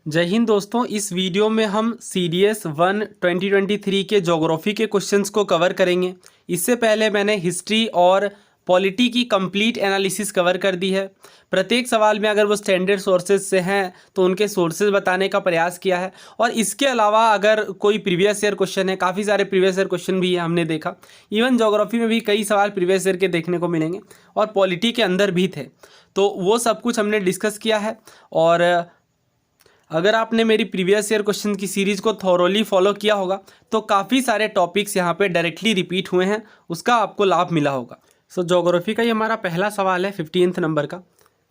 जय हिंद दोस्तों। इस वीडियो में हम CDS 1 2023 के ज्योग्राफी के क्वेश्चंस को कवर करेंगे। इससे पहले मैंने हिस्ट्री और पॉलिटी की कंप्लीट एनालिसिस कवर कर दी है। प्रत्येक सवाल में अगर वो स्टैंडर्ड सोर्सेज से हैं तो उनके सोर्सेज बताने का प्रयास किया है। और इसके अलावा अगर कोई प्रीवियस ईयर क्वेश्चन है, काफ़ी सारे प्रीवियस ईयर क्वेश्चन भी हमने देखा। इवन ज्योग्राफी में भी कई सवाल प्रीवियस ईयर के देखने को मिलेंगे और पॉलिटी के अंदर भी थे, तो वो सब कुछ हमने डिस्कस किया है। और अगर आपने मेरी प्रीवियस ईयर क्वेश्चन की सीरीज़ को थॉरोली फॉलो किया होगा तो काफ़ी सारे टॉपिक्स यहाँ पे डायरेक्टली रिपीट हुए हैं, उसका आपको लाभ मिला होगा। सो ज्योग्राफी का ये हमारा पहला सवाल है 15th नंबर का।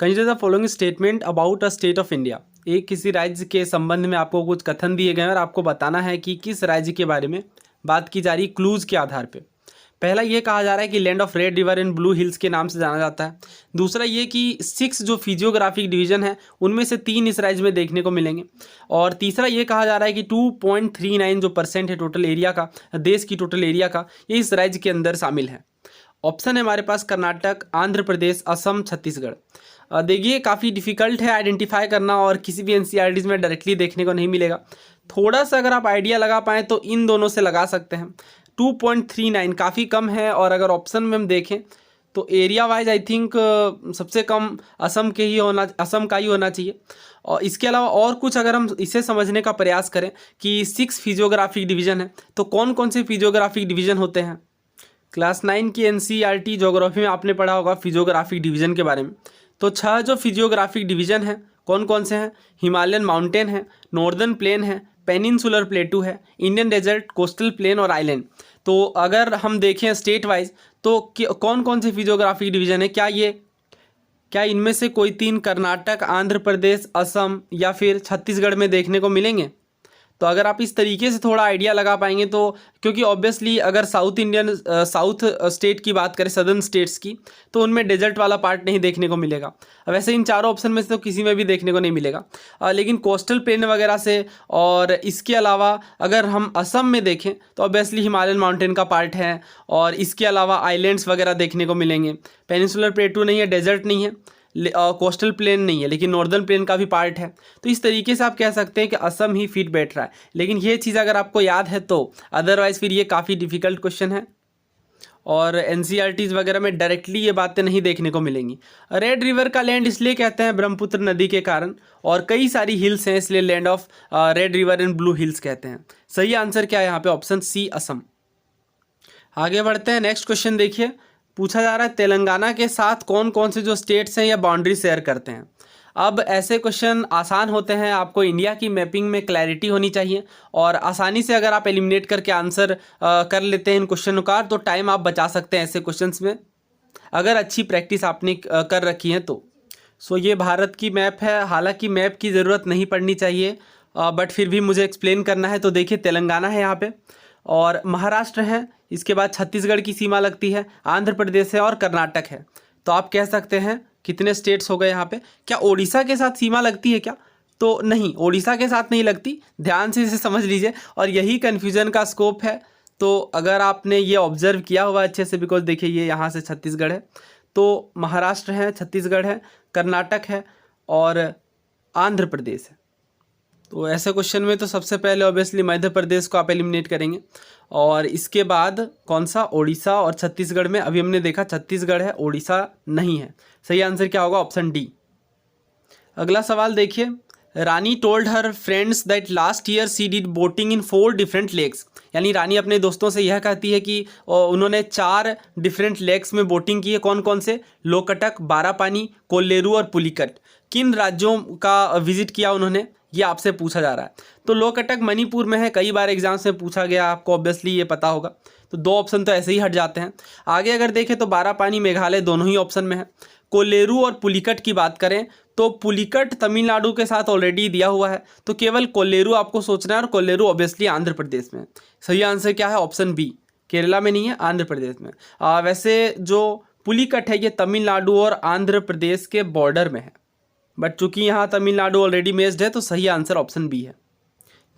Consider the following statement about a state of India. एक किसी राज्य के संबंध में आपको कुछ कथन दिए गए हैं और आपको बताना है कि किस राज्य के बारे में बात की जा रही, क्लूज़ के आधार पर। पहला ये कहा जा रहा है कि land of red river and blue hills के नाम से जाना जाता है। दूसरा ये कि 6 जो फिजियोग्राफिक डिवीजन है उनमें से 3 इस राज्य में देखने को मिलेंगे। और तीसरा ये कहा जा रहा है कि 2.39 जो % है टोटल एरिया का, देश की टोटल एरिया का, ये इस राज्य के अंदर शामिल है। ऑप्शन है हमारे पास कर्नाटक, आंध्र प्रदेश, असम, छत्तीसगढ़। देखिए काफ़ी डिफ़िकल्ट है आइडेंटिफाई करना और किसी भी NCERTs में डायरेक्टली देखने को नहीं मिलेगा। थोड़ा सा अगर आप आइडिया लगा पाएँ तो इन दोनों से लगा सकते हैं। 2.39 काफ़ी कम है। और अगर ऑप्शन में हम देखें तो एरिया वाइज आई थिंक सबसे कम असम का ही होना चाहिए। और इसके अलावा और कुछ अगर हम इसे समझने का प्रयास करें कि 6 फिजियोग्राफिक डिवीज़न है तो कौन कौन से फिजियोग्राफिक डिवीज़न होते हैं। क्लास 9 की NCERT ज्योग्राफी में आपने पढ़ा होगा फिजियोग्राफिक डिवीज़न के बारे में। तो 6 जो फिजियोग्राफिक डिवीज़न हैं कौन कौन से हैं। हिमालयन माउंटेन है, नॉर्दर्न प्लेन है, पेनिनसुलर प्लेटू है, इंडियन डेजर्ट, कोस्टल प्लेन और आइलैंड। तो अगर हम देखें स्टेट वाइज तो कौन कौन से फिजियोग्राफिक डिवीज़न है, क्या इनमें से कोई 3 कर्नाटक, आंध्र प्रदेश, असम या फिर छत्तीसगढ़ में देखने को मिलेंगे। तो अगर आप इस तरीके से थोड़ा आइडिया लगा पाएंगे तो, क्योंकि ऑब्वियसली अगर साउथ स्टेट की बात करें, सदर्न स्टेट्स की, तो उनमें डेजर्ट वाला पार्ट नहीं देखने को मिलेगा। वैसे इन चारों ऑप्शन में से तो किसी में भी देखने को नहीं मिलेगा, लेकिन कोस्टल प्लेन वगैरह से। और इसके अलावा अगर हम असम में देखें तो ऑब्वियसली हिमालयन माउंटेन का पार्ट है। और इसके अलावा आइलैंड्स वगैरह देखने को मिलेंगे। पेनिनसुलर प्लेटू नहीं है, डेजर्ट नहीं है, कोस्टल प्लेन नहीं है, लेकिन नॉर्दर्न प्लेन का भी पार्ट है। तो इस तरीके से आप कह सकते हैं कि असम ही फिट बैठ रहा है। लेकिन ये चीज़ अगर आपको याद है तो, अदरवाइज फिर ये काफ़ी डिफ़िकल्ट क्वेश्चन है और NCERTs वगैरह में डायरेक्टली ये बातें नहीं देखने को मिलेंगी। रेड रिवर का लैंड इसलिए कहते हैं ब्रह्मपुत्र नदी के कारण, और कई सारी हिल्स हैं इसलिए land of red river and blue hills कहते हैं। सही आंसर क्या है यहाँ पे, ऑप्शन C असम। आगे बढ़ते हैं, नेक्स्ट क्वेश्चन देखिए। पूछा जा रहा है तेलंगाना के साथ कौन कौन से जो स्टेट्स हैं या बाउंड्री शेयर करते हैं। अब ऐसे क्वेश्चन आसान होते हैं, आपको इंडिया की मैपिंग में क्लैरिटी होनी चाहिए और आसानी से अगर आप एलिमिनेट करके आंसर कर लेते हैं इन क्वेश्चनों का तो टाइम आप बचा सकते हैं ऐसे क्वेश्चंस में, अगर अच्छी प्रैक्टिस आपने कर रखी है तो। सो ये भारत की मैप है। हालांकि मैप की ज़रूरत नहीं पड़नी चाहिए, बट फिर भी मुझे एक्सप्लेन करना है। तो देखिए तेलंगाना है यहाँ पे, और महाराष्ट्र है, इसके बाद छत्तीसगढ़ की सीमा लगती है, आंध्र प्रदेश है और कर्नाटक है। तो आप कह सकते हैं कितने स्टेट्स हो गए यहाँ पे। क्या ओडिशा के साथ सीमा लगती है क्या? तो नहीं, ओडिशा के साथ नहीं लगती। ध्यान से इसे समझ लीजिए, और यही कन्फ्यूज़न का स्कोप है। तो अगर आपने ये ऑब्जर्व किया हुआ अच्छे से, बिकॉज देखिए ये यहाँ से छत्तीसगढ़ है, तो महाराष्ट्र है, छत्तीसगढ़ है, कर्नाटक है और आंध्र प्रदेश है। तो ऐसे क्वेश्चन में तो सबसे पहले ऑब्वियसली मध्य प्रदेश को आप एलिमिनेट करेंगे, और इसके बाद कौन सा, ओडिशा और छत्तीसगढ़ में अभी हमने देखा छत्तीसगढ़ है, ओडिशा नहीं है। सही आंसर क्या होगा, ऑप्शन D। अगला सवाल देखिए। Rani told her friends that last year she did boating in 4 different lakes. यानी रानी अपने दोस्तों से यह कहती है कि उन्होंने 4 डिफरेंट लेक्स में बोटिंग की है। कौन कौन से? लोकटक, बारापानी, कोल्लेरू और पुलिकट। किन राज्यों का विजिट किया उन्होंने, ये आपसे पूछा जा रहा है। तो लोकटक मणिपुर में है, कई बार एग्जाम्स में पूछा गया, आपको ऑब्वियसली ये पता होगा। तो 2 ऑप्शन तो ऐसे ही हट जाते हैं। आगे अगर देखें तो बारापानी, मेघालय दोनों ही ऑप्शन में है। कोल्लेरू और पुलिकट की बात करें तो पुलिकट तमिलनाडु के साथ ऑलरेडी दिया हुआ है, तो केवल कोल्लेरू आपको सोचना है, और कोल्लेरू ऑब्वियसली आंध्र प्रदेश में है। सही आंसर क्या है, ऑप्शन B। केरला में नहीं है, आंध्र प्रदेश में। वैसे जो पुलिकट है ये तमिलनाडु और आंध्र प्रदेश के बॉर्डर में है, बट चूंकि यहाँ तमिलनाडु ऑलरेडी मेज्ड है तो सही आंसर ऑप्शन B है।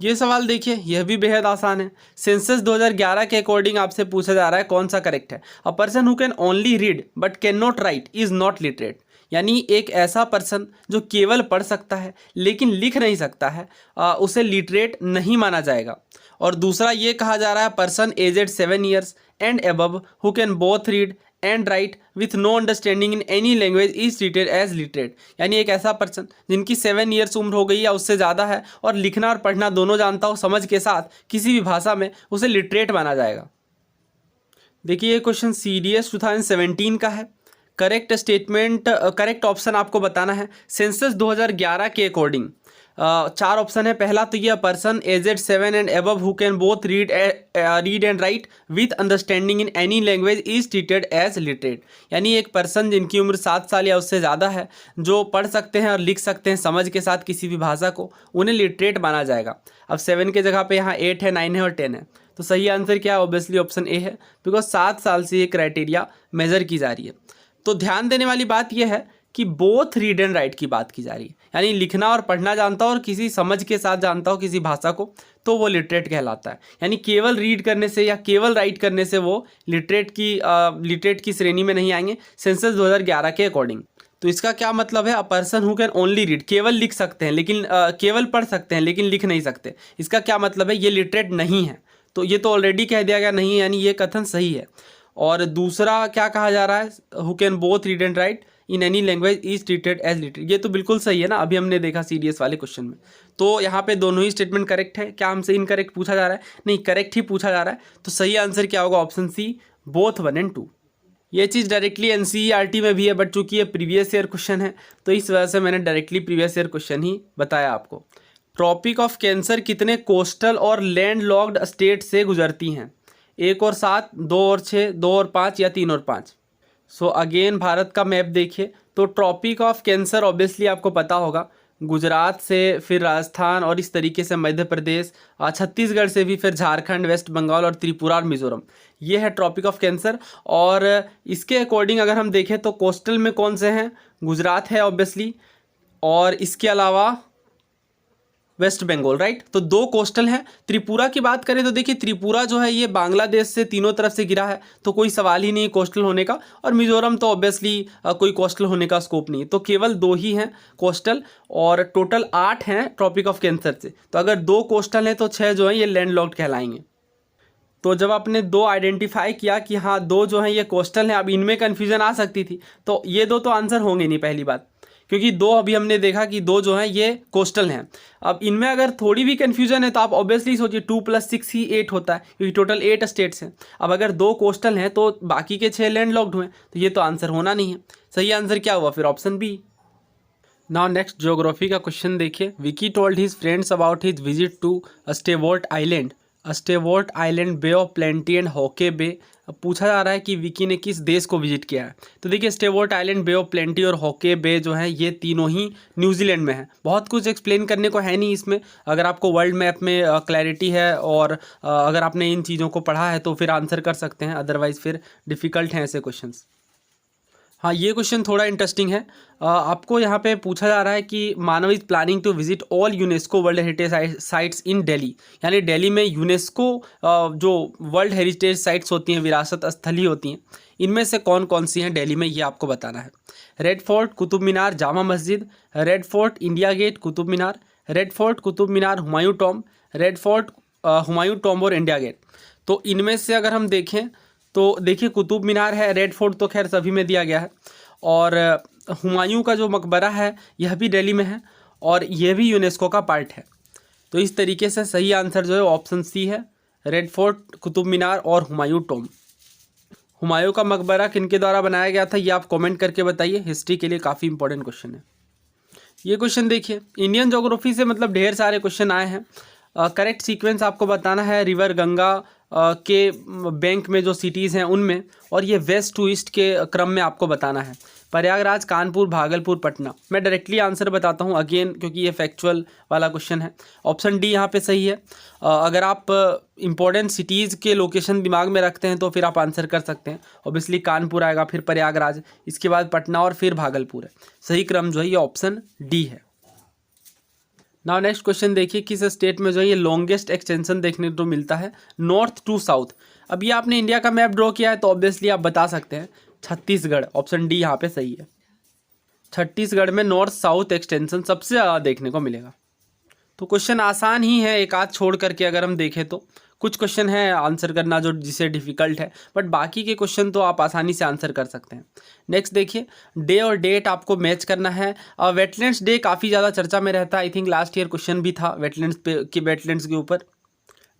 ये सवाल देखिए, यह भी बेहद आसान है। सेंसस 2011 के अकॉर्डिंग आपसे पूछा जा रहा है कौन सा करेक्ट है। A person who can only read but can not right is not literate. यानी एक ऐसा पर्सन जो केवल पढ़ सकता है लेकिन लिख नहीं सकता है, उसे लिटरेट नहीं माना जाएगा। और दूसरा ये कहा जा रहा है person aged 7 years and above who can both read and write with no understanding in any language is treated as literate. यानी एक ऐसा पर्सन जिनकी 7 ईयर्स उम्र हो गई या उससे ज़्यादा है और लिखना और पढ़ना दोनों जानता हो समझ के साथ किसी भी भाषा में, उसे लिटरेट माना जाएगा। देखिए ये क्वेश्चन CDS 2017 का है। करेक्ट स्टेटमेंट, करेक्ट ऑप्शन आपको बताना है। सेंसस 2011 के अकॉर्डिंग 4 ऑप्शन है। पहला तो ये person aged 7 and above who can both read and write with understanding in any language is treated as literate. यानी एक पर्सन जिनकी उम्र 7 साल या उससे ज़्यादा है, जो पढ़ सकते हैं और लिख सकते हैं समझ के साथ किसी भी भाषा को, उन्हें लिटरेट माना जाएगा। अब 7 के जगह पे यहाँ 8 है, 9 है और 10 है, तो सही आंसर क्या है? ऑब्वियसली ऑप्शन ए है, बिकॉज 7 साल से ये क्राइटेरिया मेजर की जा रही है। तो ध्यान देने वाली बात यह है कि बोथ रीड एंड राइट की बात की जा रही है, यानी लिखना और पढ़ना जानता हो और किसी समझ के साथ जानता हो किसी भाषा को, तो वो लिटरेट कहलाता है। यानी केवल रीड करने से या केवल राइट करने से वो लिटरेट की श्रेणी में नहीं आएंगे सेंसस 2011 के अकॉर्डिंग। तो इसका क्या मतलब है? A person who can only read, केवल लिख सकते हैं लेकिन केवल पढ़ सकते हैं लेकिन लिख नहीं सकते, इसका क्या मतलब है? ये लिटरेट नहीं है। तो ये तो ऑलरेडी कह दिया गया नहीं है, यानी ये कथन सही है। और दूसरा क्या कहा जा रहा है? Who can both read and write in any language is treated as literate, ये तो बिल्कुल सही है ना, अभी हमने देखा CDS वाले क्वेश्चन में। तो यहाँ पे दोनों ही स्टेटमेंट करेक्ट है। क्या हमसे इनकरेक्ट पूछा जा रहा है? नहीं, करेक्ट ही पूछा जा रहा है। तो सही आंसर क्या होगा? Option C, both 1 and 2। ये चीज़ डायरेक्टली NCERT में भी है, बट चूंकि ये प्रीवियस ईयर क्वेश्चन है तो इस वजह से मैंने डायरेक्टली प्रीवियस ईयर क्वेश्चन ही बताया आपको। ट्रॉपिक ऑफ कैंसर कितने कोस्टल और लैंड लॉक्ड स्टेट से गुजरती हैं? 1 और 7, 2 और 6, 2 और 5 या 3 और 5? सो अगेन भारत का मैप देखिए तो ट्रॉपिक ऑफ कैंसर ऑब्वियसली आपको पता होगा, गुजरात से फिर राजस्थान और इस तरीके से मध्य प्रदेश, छत्तीसगढ़ से भी फिर झारखंड, वेस्ट बंगाल और त्रिपुरा और मिजोरम, ये है ट्रॉपिक ऑफ कैंसर। और इसके अकॉर्डिंग अगर हम देखें तो कोस्टल में कौन से हैं? गुजरात है ऑब्वियसली, और इसके अलावा वेस्ट बंगाल, राइट। तो 2 कोस्टल हैं। त्रिपुरा की बात करें तो देखिए त्रिपुरा जो है ये बांग्लादेश से तीनों तरफ से घिरा है, तो कोई सवाल ही नहीं कोस्टल होने का। और मिजोरम तो ऑब्वियसली कोई कोस्टल होने का स्कोप नहीं है, तो केवल 2 ही हैं कोस्टल, और टोटल 8 हैं ट्रॉपिक ऑफ कैंसर से। तो अगर 2 कोस्टल हैं तो 6 जो हैं ये लैंड लॉक्ड कहलाएंगे। तो जब आपने 2 आइडेंटिफाई किया कि हाँ 2 जो हैं ये कोस्टल हैं, अब इनमें कन्फ्यूजन आ सकती थी, तो ये 2 तो आंसर होंगे नहीं पहली बात, क्योंकि 2 अभी हमने देखा कि 2 जो हैं ये कोस्टल हैं। अब इनमें अगर थोड़ी भी कन्फ्यूजन है तो आप ऑब्वियसली सोचिए 2 + 6 ही 8 होता है, क्योंकि टोटल 8 स्टेट्स हैं। अब अगर 2 कोस्टल हैं तो बाकी के 6 लैंड लॉक्ड हुए, तो ये तो आंसर होना नहीं है। सही आंसर क्या हुआ फिर? Option B. Now next geography का क्वेश्चन देखिए। Vicky told his friends about his visit to Stewart island, Stewart island, bay of plenty and Hawke bay. अब पूछा जा रहा है कि विकी ने किस देश को विजिट किया है। तो देखिए स्टेवोर्ट आइलैंड, बे ऑफ प्लेंटी और हॉके बे जो है ये तीनों ही न्यूजीलैंड में है। बहुत कुछ एक्सप्लेन करने को है नहीं इसमें, अगर आपको वर्ल्ड मैप में क्लैरिटी है और अगर आपने इन चीज़ों को पढ़ा है तो फिर आंसर कर सकते हैं, अदरवाइज फिर डिफ़िकल्ट हैं ऐसे क्वेश्चंस। हाँ, ये क्वेश्चन थोड़ा इंटरेस्टिंग है। आपको यहाँ पे पूछा जा रहा है कि Manav is planning to visit all UNESCO world heritage sites in Delhi, यानी दिल्ली में यूनेस्को जो वर्ल्ड हेरिटेज साइट्स होती हैं, विरासत स्थली होती हैं, इनमें से कौन कौन सी हैं दिल्ली में, ये आपको बताना है। Red fort, Qutub Minar, Jama Masjid, red fort, India gate, Qutub Minar, red fort, Qutub Minar, Humayun tomb, red fort, Humayun tomb और इंडिया गेट। तो इनमें से अगर हम देखें तो देखिए कुतुब मीनार है, रेड फोर्ट तो खैर सभी में दिया गया है, और हुमायूं का जो मकबरा है यह भी दिल्ली में है, और यह भी यूनेस्को का पार्ट है। तो इस तरीके से सही आंसर जो है ऑप्शन सी है, रेड फोर्ट, कुतुब मीनार और हुमायूं टॉम्ब। हुमायूं का मकबरा किनके द्वारा बनाया गया था ये आप कमेंट करके बताइए, हिस्ट्री के लिए काफ़ी इंपॉर्टेंट क्वेश्चन है ये क्वेश्चन। देखिए इंडियन ज्योग्राफी से मतलब ढेर सारे क्वेश्चन आए हैं। करेक्ट सीक्वेंस आपको बताना है, रिवर गंगा के बैंक में जो सिटीज़ हैं उनमें, और ये वेस्ट टू ईस्ट के क्रम में आपको बताना है। प्रयागराज, कानपुर, भागलपुर, पटना। मैं डायरेक्टली आंसर बताता हूँ अगेन, क्योंकि ये फैक्चुअल वाला क्वेश्चन है। ऑप्शन डी यहाँ पे सही है। अगर आप इंपॉर्टेंट सिटीज़ के लोकेशन दिमाग में रखते हैं तो फिर आप आंसर कर सकते हैं। ऑब्वियसली कानपुर आएगा, फिर प्रयागराज, इसके बाद पटना और फिर भागलपुर है। सही क्रम जो है ये ऑप्शन डी है। नाउ नेक्स्ट क्वेश्चन देखिए, किस स्टेट में जो है ये लॉन्गेस्ट एक्सटेंशन देखने को मिलता है नॉर्थ टू साउथ। अब ये आपने इंडिया का मैप ड्रॉ किया है तो ऑब्वियसली आप बता सकते हैं छत्तीसगढ़। ऑप्शन डी यहाँ पे सही है। छत्तीसगढ़ में नॉर्थ साउथ एक्सटेंशन सबसे ज़्यादा देखने को मिलेगा। तो क्वेश्चन आसान ही है, एक आध छोड़ करके अगर हम देखें तो कुछ क्वेश्चन है आंसर करना जो जिसे डिफ़िकल्ट है, बट बाकी के क्वेश्चन तो आप आसानी से आंसर कर सकते हैं। नेक्स्ट देखिए, डे और डेट आपको मैच करना है। वेटलैंड्स डे काफ़ी ज़्यादा चर्चा में रहता है, I think last year question भी था वेटलैंड्स के ऊपर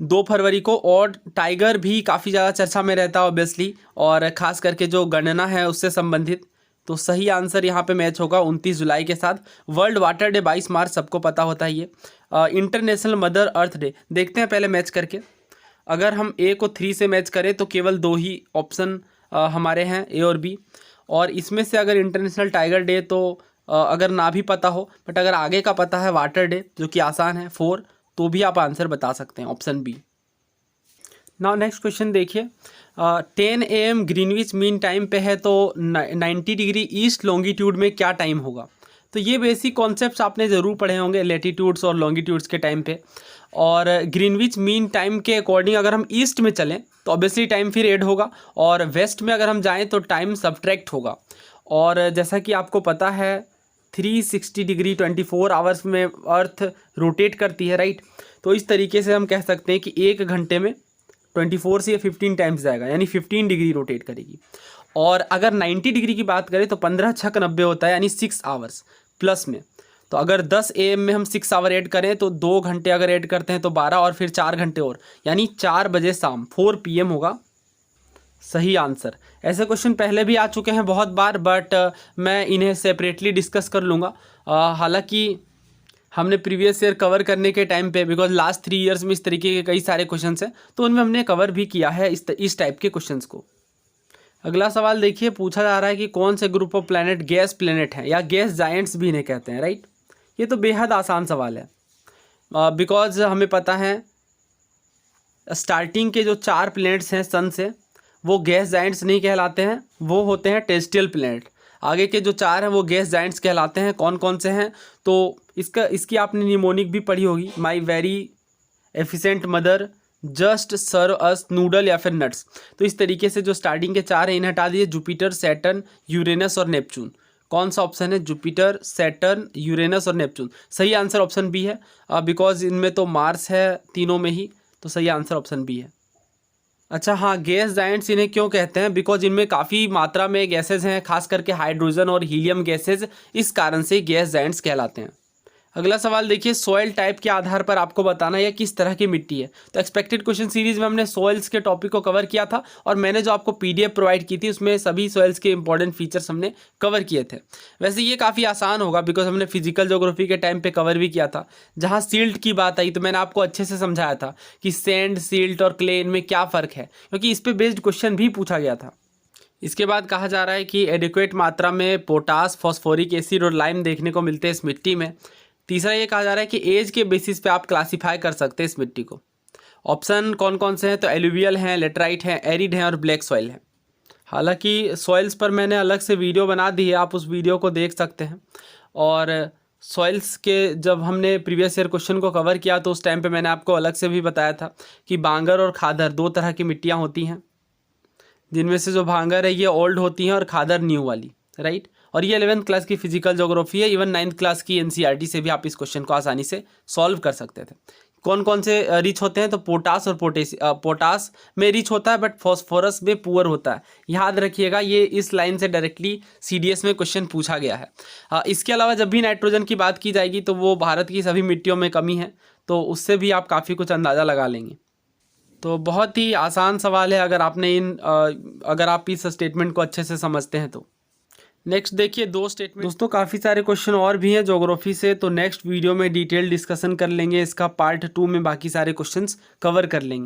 2 फरवरी को। और टाइगर भी काफ़ी ज़्यादा चर्चा में रहता है ऑब्वियसली, और ख़ास करके जो गणना है उससे संबंधित। तो सही आंसर यहाँ पे मैच होगा 29 जुलाई के साथ। वर्ल्ड वाटर डे 22 मार्च, सबको पता होता है ये। इंटरनेशनल मदर अर्थ डे देखते हैं पहले मैच करके। अगर हम ए को 3 से मैच करें तो केवल 2 ही ऑप्शन हमारे हैं, ए और बी। और इसमें से अगर इंटरनेशनल टाइगर डे तो अगर ना भी पता हो, बट अगर आगे का पता है वाटर डे जो कि आसान है 4, तो भी आप आंसर बता सकते हैं, option B. Now next question देखिए, 10 AM ग्रीनविच मीन टाइम पे है, तो 90 डिग्री ईस्ट लॉन्गिट्यूड में क्या टाइम होगा? तो ये बेसिक कॉन्सेप्ट्स आपने ज़रूर पढ़े होंगे लेटीट्यूड्स और लॉन्गिट्यूड्स के टाइम पे। और ग्रीनविच मीन टाइम के अकॉर्डिंग अगर हम ईस्ट में चलें तो ऑब्वियसली टाइम फिर ऐड होगा, और वेस्ट में अगर हम जाएँ तो टाइम सब्ट्रैक्ट होगा। और जैसा कि आपको पता है 360 डिग्री 24 आवर्स में अर्थ रोटेट करती है, राइट? तो इस तरीके से हम कह सकते हैं कि 1 घंटे में 24 से 15 टाइम्स जाएगा, यानी 15 डिग्री रोटेट करेगी। और अगर 90 डिग्री की बात करें तो 15 छक 90 होता है, यानी 6 आवर्स प्लस में। तो अगर 10 AM में हम 6 आवर ऐड करें तो 2 घंटे अगर ऐड करते हैं तो 12, और फिर 4 घंटे और, यानी 4 बजे शाम 4 PM होगा सही आंसर। ऐसे क्वेश्चन पहले भी आ चुके हैं बहुत बार, बट मैं इन्हें सेपरेटली डिस्कस कर लूँगा। हालांकि हमने प्रीवियस ईयर कवर करने के टाइम पे, बिकॉज लास्ट 3 ईयर्स में इस तरीके के कई सारे क्वेश्चंस हैं, तो उनमें हमने कवर भी किया है इस टाइप के क्वेश्चंस को। अगला सवाल देखिए, पूछा जा रहा है कि कौन से group of planet gas planet हैं, या गैस जायंट्स भी इन्हें कहते हैं, राइट? ये तो बेहद आसान सवाल है, बिकॉज हमें पता है स्टार्टिंग के जो 4 प्लैनेट्स हैं सन से, वो गैस जायंट्स नहीं कहलाते हैं, वो होते हैं टेरेस्ट्रियल प्लैनेट। आगे के जो 4 हैं वो गैस जायंट्स कहलाते हैं। कौन कौन से हैं? तो इसकी आपने निमोनिक भी पढ़ी होगी, my very efficient mother, just serve us noodle, या फिर नट्स। तो इस तरीके से जो स्टार्टिंग के 4 हैं इन्हें हटा दीजिए, जुपिटर, सैटर्न, यूरेनस और नेपच्यून। कौन सा ऑप्शन है? जुपिटर, सैटर्न, यूरेनस और नेपच्यून। सही आंसर ऑप्शन बी है, बिकॉज इनमें तो मार्स है तीनों में ही, तो सही आंसर ऑप्शन बी है। अच्छा हाँ, गैस जायंट्स इन्हें क्यों कहते हैं? बिकॉज इनमें काफ़ी मात्रा में गैसेज हैं, खास करके हाइड्रोजन और हीलियम गैसेज, इस कारण से गैस जायंट्स कहलाते हैं। अगला सवाल देखिए, सॉइल टाइप के आधार पर आपको बताना है किस तरह की मिट्टी है। तो एक्सपेक्टेड क्वेश्चन सीरीज में हमने सॉइल्स के टॉपिक को कवर किया था, और मैंने जो आपको PDF प्रोवाइड की थी उसमें सभी सॉइल्स के इंपॉर्टेंट फीचर्स हमने कवर किए थे। वैसे ये काफ़ी आसान होगा, बिकॉज हमने फिजिकल ज्योग्राफी के टाइम पे कवर भी किया था। जहाँ सिल्ट की बात आई तो मैंने आपको अच्छे से समझाया था कि सैंड, सिल्ट और क्ले में क्या फ़र्क है, क्योंकि इस पर बेस्ड क्वेश्चन भी पूछा गया था। इसके बाद कहा जा रहा है कि एडिक्वेट मात्रा में पोटास, फॉस्फोरिक एसिड और लाइम देखने को मिलते हैं इस मिट्टी में। तीसरा ये कहा जा रहा है कि एज के बेसिस पे आप क्लासिफाई कर सकते हैं इस मिट्टी को। ऑप्शन कौन कौन से हैं? तो एलुवियल हैं, लेटराइट हैं, एरिड हैं और ब्लैक सॉइल है। हालांकि सॉइल्स पर मैंने अलग से वीडियो बना दी है, आप उस वीडियो को देख सकते हैं। और सॉइल्स के जब हमने प्रीवियस ईयर क्वेश्चन को कवर किया तो उस टाइम पे मैंने आपको अलग से भी बताया था कि बांगर और खादर 2 तरह की मिट्टियाँ होती हैं, जिनमें से जो भांगर है ये ओल्ड होती हैं और खादर न्यू वाली, राइट? और ये 11th क्लास की फिजिकल ज्योग्राफी है, इवन 9th क्लास की NCERT से भी आप इस क्वेश्चन को आसानी से सॉल्व कर सकते थे। कौन कौन से रिच होते हैं? तो पोटास और पोटास में रिच होता है, बट फॉस्फोरस में पुअर होता है। याद रखिएगा, ये इस लाइन से डायरेक्टली CDS में क्वेश्चन पूछा गया है। इसके अलावा जब भी नाइट्रोजन की बात की जाएगी तो वो भारत की सभी मिट्टियों में कमी है, तो उससे भी आप काफ़ी कुछ अंदाज़ा लगा लेंगे। तो बहुत ही आसान सवाल है अगर आप इस स्टेटमेंट को अच्छे से समझते हैं तो। नेक्स्ट देखिए 2 स्टेटमेंट। दोस्तों काफ़ी सारे क्वेश्चन और भी हैं ज्योग्राफी से, तो नेक्स्ट वीडियो में डिटेल डिस्कशन कर लेंगे इसका, पार्ट 2 में बाकी सारे क्वेश्चंस कवर कर लेंगे।